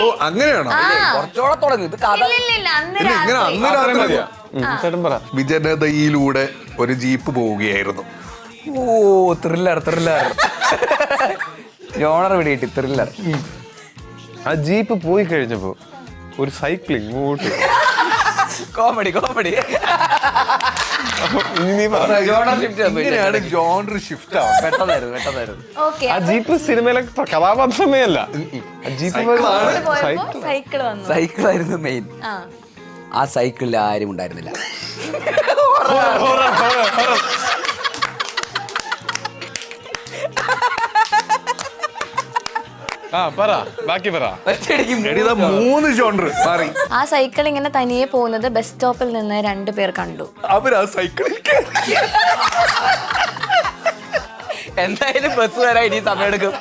ഓ അങ്ങനെയാണോ? കുറച്ചുകൂടെ തുടങ്ങും ഇത് കഥ. വിജനതയിലൂടെ ഒരു ജീപ്പ് പോവുകയായിരുന്നു. ഓ ത്രില്ലർ ത്രില്ലർ ജോണർ പിടികിട്ടി ത്രില്ലർ. ആ ജീപ്പ് പോയി കഴിഞ്ഞപ്പോ ഒരു സൈക്കിൾ ഇങ്ങോട്ട്. കോമഡി കോമഡി ഇങ്ങനെയാണ് ജോണർ ഷിഫ്റ്റ് ആവുന്നത്. പെട്ടെന്നായിരുന്നു പെട്ടെന്നായിരുന്നു. ഓക്കെ ആ ജീപ്പ് സിനിമയിലെ കഥാപാത്രമേ അല്ല. ജീപ്പ് സൈക്കിൾ വന്നു. സൈക്കിളായിരുന്നു മെയിൻ. ആ സൈക്കിളിൽ ആരും ഉണ്ടായിരുന്നില്ല. പറ ബാക്കി പറ. 3 ജോണർ മാറി. ആ സൈക്കിൾ ഇങ്ങനെ തനിയെ പോകുന്നത് ബസ് സ്റ്റോപ്പിൽ നിന്ന് 2 പേർ കണ്ടു. അവരാ സൈക്കിളിൽ എന്തായാലും ബസ് വരാൻ ഇനി സമയം എടുക്കും.